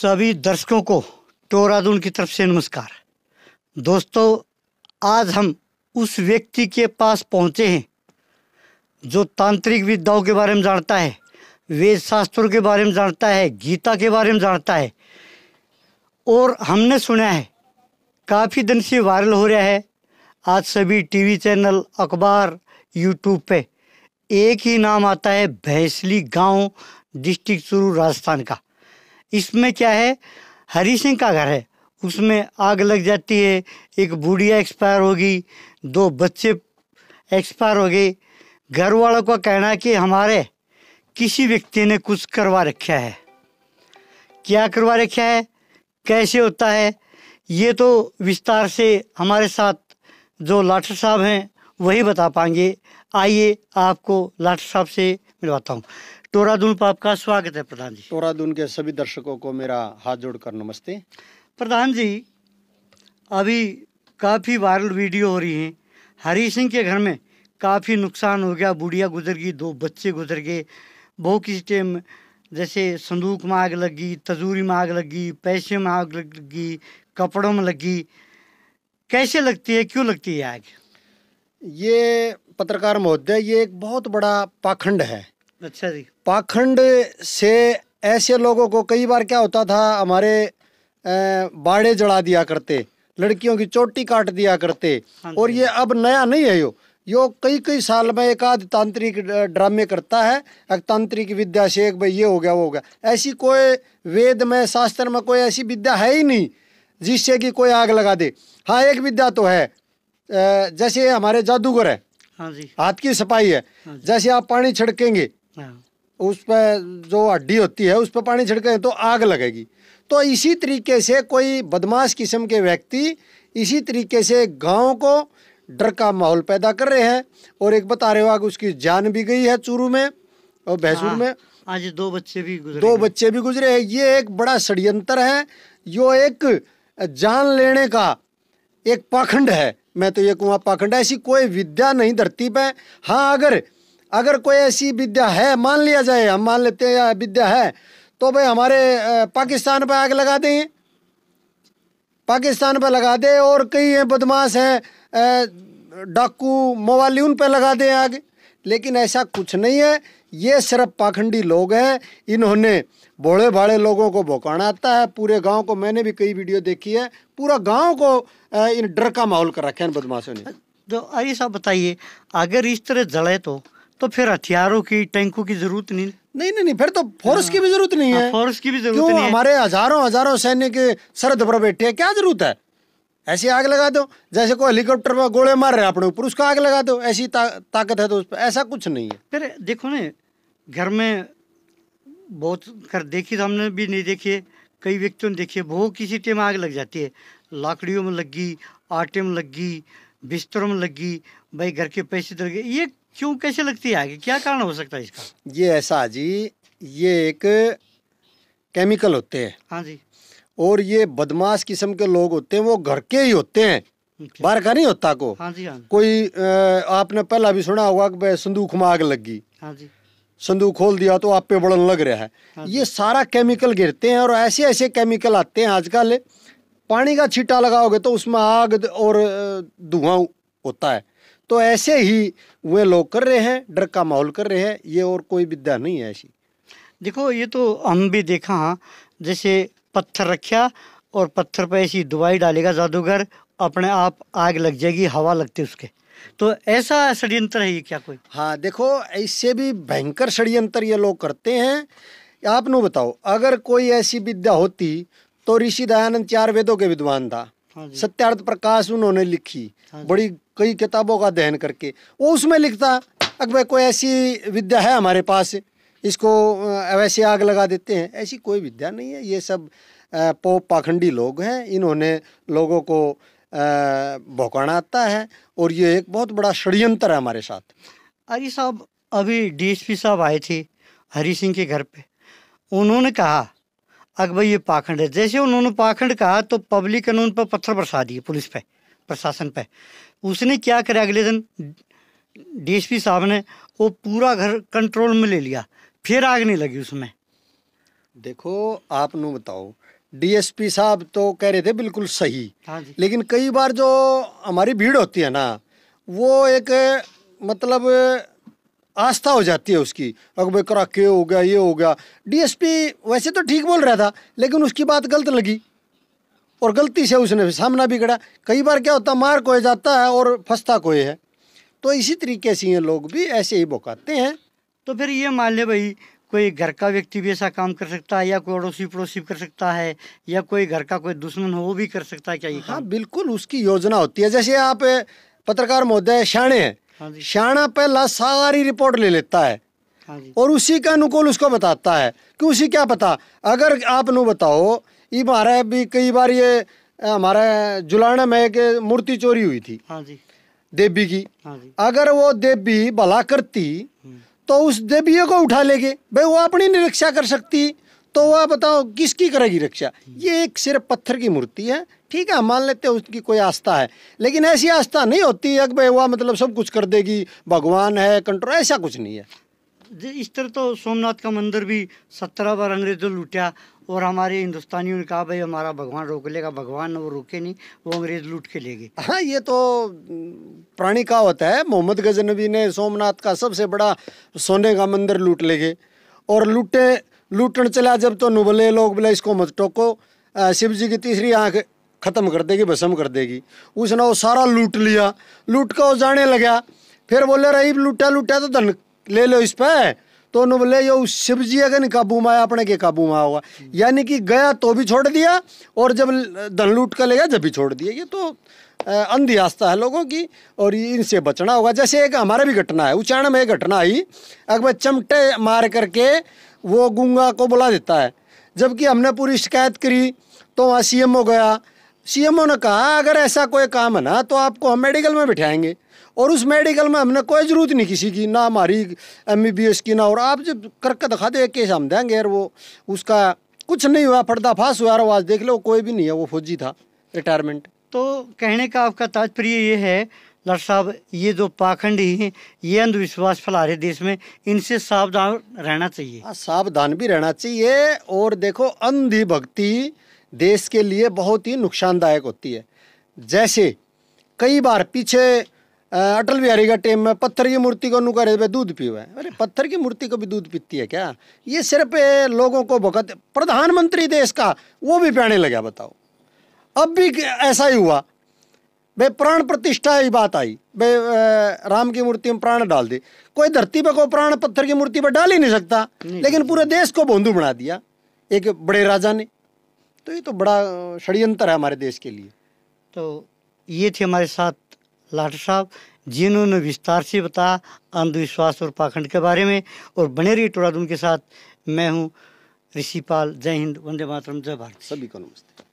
सभी दर्शकों को टोरादून की तरफ से नमस्कार। दोस्तों, आज हम उस व्यक्ति के पास पहुंचे हैं जो तांत्रिक विद्याओं के बारे में जानता है, वेद शास्त्रों के बारे में जानता है, गीता के बारे में जानता है। और हमने सुना है काफ़ी दिन से वायरल हो रहा है, आज सभी टीवी चैनल, अखबार, यूट्यूब पे एक ही नाम आता है, भैंसली गांव, डिस्ट्रिक्ट चूरू, राजस्थान का। इसमें क्या है, हरी सिंह का घर है, उसमें आग लग जाती है, एक बुढ़िया एक्सपायर होगी, 2 बच्चे एक्सपायर हो गए। घर वालों का कहना है कि हमारे किसी व्यक्ति ने कुछ करवा रखा है। क्या करवा रखा है, कैसे होता है, ये तो विस्तार से हमारे साथ जो लाठर साहब हैं वही बता पाएंगे। आइए आपको लाठर साहब से मिलवाता हूँ। टोरादून पर आपका स्वागत है प्रधान जी। टोरादून के सभी दर्शकों को मेरा हाथ जोड़कर नमस्ते। प्रधान जी, अभी काफ़ी वायरल वीडियो हो रही हैं, हरी सिंह के घर में काफ़ी नुकसान हो गया, बुढ़िया गुजर गई, 2 बच्चे गुजर गए। बहु किसी टाइम जैसे संदूक में आग लगी, तजूरी में आग लगी, पैसे में आग लगी, कपड़ों में लगी। कैसे लगती है, क्यों लगती है आग? ये पत्रकार महोदय, ये एक बहुत बड़ा पाखंड है। अच्छा जी। पाखंड से ऐसे लोगों को कई बार क्या होता था, हमारे बाड़े जला दिया करते, लड़कियों की चोटी काट दिया करते। और ये अब नया नहीं है, यो कई साल में एक आध तांत्रिक ड्रामे करता है, एक तांत्रिक विद्या से एक भाई ये हो गया वो हो गया। ऐसी कोई वेद में, शास्त्र में कोई ऐसी विद्या है ही नहीं जिससे कि कोई आग लगा दे। हाँ, एक विद्या तो है, जैसे हमारे जादूगर है, हाँ जी, हाथ की सफाई है। जैसे आप पानी छिड़केंगे, उस पर जो हड्डी होती है उस पर पानी छिड़केंगे तो आग लगेगी। तो इसी तरीके से कोई बदमाश किस्म के व्यक्ति इसी तरीके से गांव को डर का माहौल पैदा कर रहे हैं। और एक बता रहे हो कि उसकी जान भी गई है चूरू में और भैंसूर में। आज 2 बच्चे भी गुजरे। 2 बच्चे भी गुजरे हैं। ये एक बड़ा षड्यंत्र है, यो एक जान लेने का एक पाखंड है। मैं तो ये कहूँगा पाखंड है, ऐसी कोई विद्या नहीं धरती पे। हाँ, अगर कोई ऐसी विद्या है, मान लिया जाए, हम मान लेते हैं यह विद्या है, तो भाई हमारे पाकिस्तान पे आग लगा दें, पाकिस्तान पे लगा दे। और कई बदमाश हैं, डाकू, मवाली, उन पे लगा दे आग। लेकिन ऐसा कुछ नहीं है, ये सिर्फ पाखंडी लोग हैं। इन्होंने भोले भाले लोगों को भौंकाना आता है। पूरे गांव को, मैंने भी कई वीडियो देखी है, पूरा गांव को इन डर का माहौल कर रखा है इन बदमाशों ने। तो आइए साहब बताइए, अगर इस तरह जले तो फिर हथियारों की, टैंकों की जरूरत नहीं, फिर तो फोर्स की भी जरूरत नहीं है। फोर्स की भी जरूरत क्यों? नहीं है। हमारे हजारों सैनिक सरहद पर बैठे हैं, क्या जरूरत है? ऐसी आग लगा दो, जैसे कोई हेलीकॉप्टर में गोले मार रहे हैं अपने ऊपर, उसका आग लगा दो। ऐसी ताकत है तो उस पर, ऐसा कुछ नहीं है। फिर देखो ना, घर में बहुत कर देखी तो हमने भी नहीं देखी है, कई व्यक्तियों ने देखी है, वो किसी टाइम आग लग जाती है, लाकड़ियों में लगी, आटे में लगी, बिस्तरों में लगी, भाई घर के पैसे दल गए। ये क्यों, कैसे लगती है आगे, क्या कारण हो सकता है इसका? ये ऐसा जी, ये एक केमिकल होते हैं। हाँ जी। और ये बदमाश किस्म के लोग होते हैं, वो घर के ही होते हैं, बाहर का नहीं होता को। हाँ जी, हाँ। कोई आपने पहला भी सुना होगा कि संदूक में आग लगी। हाँ जी। संदूक खोल दिया तो आप पे बड़न लग रहा है। हाँ, ये सारा केमिकल गिरते हैं। और ऐसे केमिकल आते हैं आजकल, पानी का छींटा लगाओगे तो उसमें आग और धुआं होता है। तो ऐसे ही वे लोग कर रहे हैं, डर का माहौल कर रहे हैं। ये और कोई विद्या नहीं है ऐसी। देखो, ये तो हम भी देखा, हाँ, जैसे पत्थर रखा और पत्थर पे ऐसी दवाई डालेगा जादूगर, अपने आप आग लग जाएगी, हवा लगती उसके। तो ऐसा षड्यंत्र है ये क्या कोई? हाँ, देखो, इससे भी भयंकर षड्यंत्र ये लोग करते हैं। आप नु बताओ, अगर कोई ऐसी विद्या होती तो ऋषि दयानंद 4 वेदों के विद्वान था। हाँ, सत्यार्थ प्रकाश उन्होंने लिखी, हाँ, बड़ी कई किताबों का अध्ययन करके। वो उसमें लिखता अगर कोई ऐसी विद्या है हमारे पास, इसको वैसे आग लगा देते हैं। ऐसी कोई विद्या नहीं है। ये सब पाखंडी लोग हैं, इन्होंने लोगों को भौंकाना आता है। और ये एक बहुत बड़ा षड्यंत्र है हमारे साथ। अरे साहब, अभी डीएसपी साहब आए थे हरी सिंह के घर पे, उन्होंने कहा अगर भाई ये पाखंड है। जैसे उन्होंने पाखंड कहा तो पब्लिक ने उन पर पत्थर बरसा दिए, पुलिस पे, प्रशासन पे। उसने क्या करा, अगले दिन डीएसपी साहब ने वो पूरा घर कंट्रोल में ले लिया, फिर आग नहीं लगी उसमें। देखो, आप नु बताओ, डीएसपी साहब तो कह रहे थे बिल्कुल सही। हाँ जी। लेकिन कई बार जो हमारी भीड़ होती है ना, वो एक मतलब आस्था हो जाती है उसकी, अगर भाई कराके हो गया, ये हो गया। डीएसपी वैसे तो ठीक बोल रहा था, लेकिन उसकी बात गलत लगी और गलती से उसने सामना भी करा। कई बार क्या होता, मार कोई जाता है और फंसता कोई है। तो इसी तरीके से ये लोग भी ऐसे ही भौकाते हैं। तो फिर ये मान ले भाई, कोई घर का व्यक्ति भी ऐसा काम कर सकता है, या कोई अड़ोसी पड़ोसी कर सकता है, या कोई घर का कोई दुश्मन हो वो भी कर सकता है क्या ये हाँ काम? बिल्कुल, उसकी योजना होती है। जैसे आप पत्रकार महोदय शाणे हैं, हाँ जी। शाणा पहला सारी रिपोर्ट ले लेता है हाँ जी। और उसी के अनुकूल उसको बताता है कि उसी क्या पता। अगर आप नु बताओ, ये हमारा भी कई बार ये हमारा जुलाना में एक मूर्ति चोरी हुई थी। हाँ जी। देवी की। हाँ जी। अगर वो देवी भला करती तो उस देवी को उठा लेगे भाई, वो अपनी नहीं रक्षा कर सकती तो वह बताओ किसकी करेगी रक्षा। ये एक सिर्फ पत्थर की मूर्ति है, ठीक है, हम मान लेते हैं उसकी कोई आस्था है, लेकिन ऐसी आस्था नहीं होती है कि भाई वह मतलब सब कुछ कर देगी, भगवान है कंट्रोल, ऐसा कुछ नहीं है। इस तरह तो सोमनाथ का मंदिर भी 17 बार अंग्रेजों लूटा, और हमारे हिंदुस्तानियों ने कहा भाई हमारा भगवान रोक लेगा, भगवान वो रोके नहीं, वो अंग्रेज लूट के ले गए। हाँ, ये तो पुरानी कहावत है। मोहम्मद गजनबी ने सोमनाथ का सबसे बड़ा सोने का मंदिर लूट ले गए, और लूटन चला जब तो नुबले लोग बोले इसको मत टोको, शिव जी की तीसरी आंख खत्म कर देगी, भस्म कर देगी। उसने वो सारा लूट लिया, लूट कर वो जाने लगा। फिर बोले रही लूटा लूटा तो धन ले लो इस पे, तो उन्होंने बोले ये शिव जी अगर नहीं काबू में आया, अपने के काबू में होगा। यानी कि गया तो भी छोड़ दिया, और जब धन लूट कर ले गया जब भी छोड़ दिया। ये तो अंधी आस्था है लोगों की, और इनसे बचना होगा। जैसे एक हमारा भी घटना है, उचाण में एक घटना आई, अगर चमटे मार करके वो गूंगा को बुला देता है, जबकि हमने पूरी शिकायत करी तो वहाँ सीएमओ गया। सीएमओ ने कहा अगर ऐसा कोई काम है ना तो आपको हम मेडिकल में बिठाएंगे, और उस मेडिकल में हमने कोई जरूरत नहीं किसी की, ना हमारी MBBS की ना, और आप जब करके दिखा दे केस हम देंगे। यार वो उसका कुछ नहीं हुआ, पर्दाफाश हुआ, और आज देख लो कोई भी नहीं है, वो फौजी था, रिटायरमेंट। तो कहने का आपका तात्पर्य ये है डॉक्टर साहब, ये जो पाखंडी हैं, ये अंधविश्वास फैला रहे देश में, इनसे सावधान रहना चाहिए। हाँ, सावधान भी रहना चाहिए। और देखो, अंधी भक्ति देश के लिए बहुत ही नुकसानदायक होती है। जैसे कई बार पीछे अटल बिहारी का टाइम में पत्थर की मूर्ति को नुका दूध पियो है। अरे भाई, पत्थर की मूर्ति को भी दूध पीती है क्या? ये सिर्फ लोगों को भगत, प्रधानमंत्री देश का वो भी पीने लगा। बताओ, अब भी ऐसा ही हुआ भाई, प्राण प्रतिष्ठा ही बात आई भाई, राम की मूर्ति में प्राण डाल दे। कोई धरती पे को प्राण पत्थर की मूर्ति पर डाल ही नहीं सकता, लेकिन पूरे देश को भोंदू बना दिया एक बड़े राजा ने। तो ये तो बड़ा षड्यंत्र है हमारे देश के लिए। तो ये थे हमारे साथ लाट साहब, जिन्होंने विस्तार से बताया अंधविश्वास और पाखंड के बारे में। और बने रही टोरादून के साथ, मैं हूँ ऋषिपाल। जय हिंद, वंदे मातरम, जय भारत। सभी को नमस्ते।